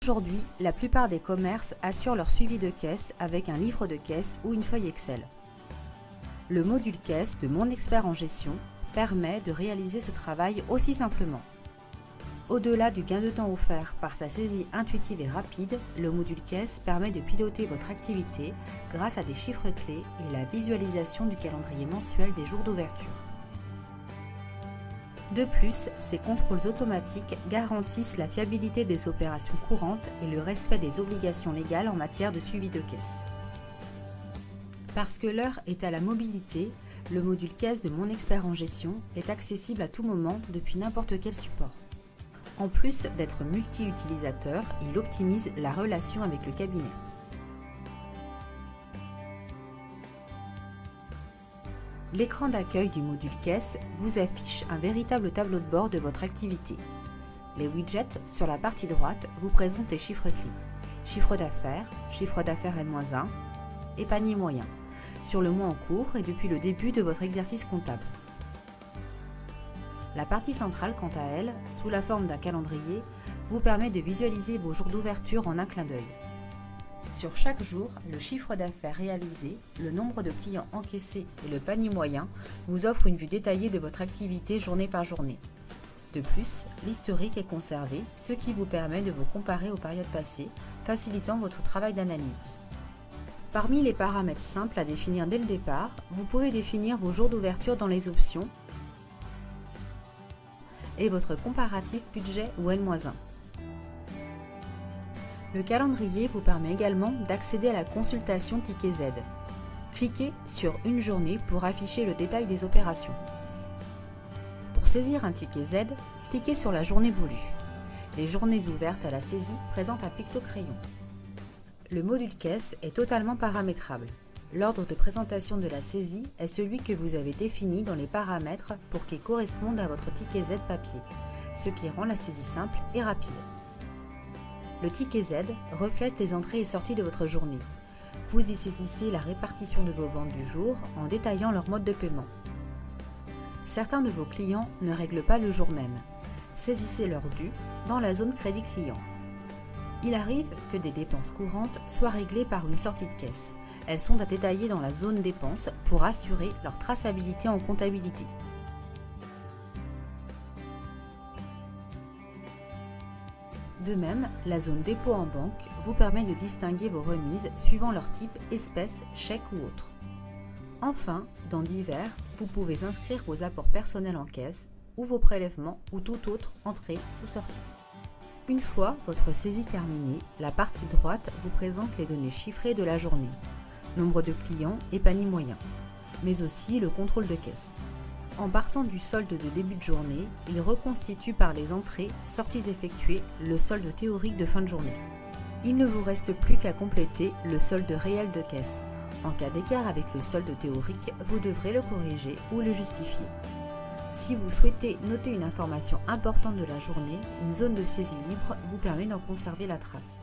Aujourd'hui, la plupart des commerces assurent leur suivi de caisse avec un livre de caisse ou une feuille Excel. Le module caisse de Mon Expert en Gestion permet de réaliser ce travail aussi simplement. Au-delà du gain de temps offert par sa saisie intuitive et rapide, le module caisse permet de piloter votre activité grâce à des chiffres clés et la visualisation du calendrier mensuel des jours d'ouverture. De plus, ces contrôles automatiques garantissent la fiabilité des opérations courantes et le respect des obligations légales en matière de suivi de caisse. Parce que l'heure est à la mobilité, le module caisse de Mon Expert en Gestion est accessible à tout moment depuis n'importe quel support. En plus d'être multi-utilisateur, il optimise la relation avec le cabinet. L'écran d'accueil du module caisse vous affiche un véritable tableau de bord de votre activité. Les widgets sur la partie droite vous présentent les chiffres clés. Chiffre d'affaires N-1 et panier moyen, sur le mois en cours et depuis le début de votre exercice comptable. La partie centrale, quant à elle, sous la forme d'un calendrier, vous permet de visualiser vos jours d'ouverture en un clin d'œil. Sur chaque jour, le chiffre d'affaires réalisé, le nombre de clients encaissés et le panier moyen vous offrent une vue détaillée de votre activité journée par journée. De plus, l'historique est conservé, ce qui vous permet de vous comparer aux périodes passées, facilitant votre travail d'analyse. Parmi les paramètres simples à définir dès le départ, vous pouvez définir vos jours d'ouverture dans les options et votre comparatif budget ou N-1. Le calendrier vous permet également d'accéder à la consultation Ticket Z. Cliquez sur une journée pour afficher le détail des opérations. Pour saisir un ticket Z, cliquez sur la journée voulue. Les journées ouvertes à la saisie présentent un picto-crayon. Le module caisse est totalement paramétrable. L'ordre de présentation de la saisie est celui que vous avez défini dans les paramètres pour qu'il corresponde à votre ticket Z papier, ce qui rend la saisie simple et rapide. Le ticket Z reflète les entrées et sorties de votre journée. Vous y saisissez la répartition de vos ventes du jour en détaillant leur mode de paiement. Certains de vos clients ne règlent pas le jour même. Saisissez leur dû dans la zone crédit client. Il arrive que des dépenses courantes soient réglées par une sortie de caisse. Elles sont à détailler dans la zone dépenses pour assurer leur traçabilité en comptabilité. De même, la zone dépôt en banque vous permet de distinguer vos remises suivant leur type espèce, chèque ou autre. Enfin, dans divers, vous pouvez inscrire vos apports personnels en caisse ou vos prélèvements ou toute autre entrée ou sortie. Une fois votre saisie terminée, la partie droite vous présente les données chiffrées de la journée, nombre de clients et panier moyen, mais aussi le contrôle de caisse. En partant du solde de début de journée, il reconstitue par les entrées, sorties effectuées, le solde théorique de fin de journée. Il ne vous reste plus qu'à compléter le solde réel de caisse. En cas d'écart avec le solde théorique, vous devrez le corriger ou le justifier. Si vous souhaitez noter une information importante de la journée, une zone de saisie libre vous permet d'en conserver la trace.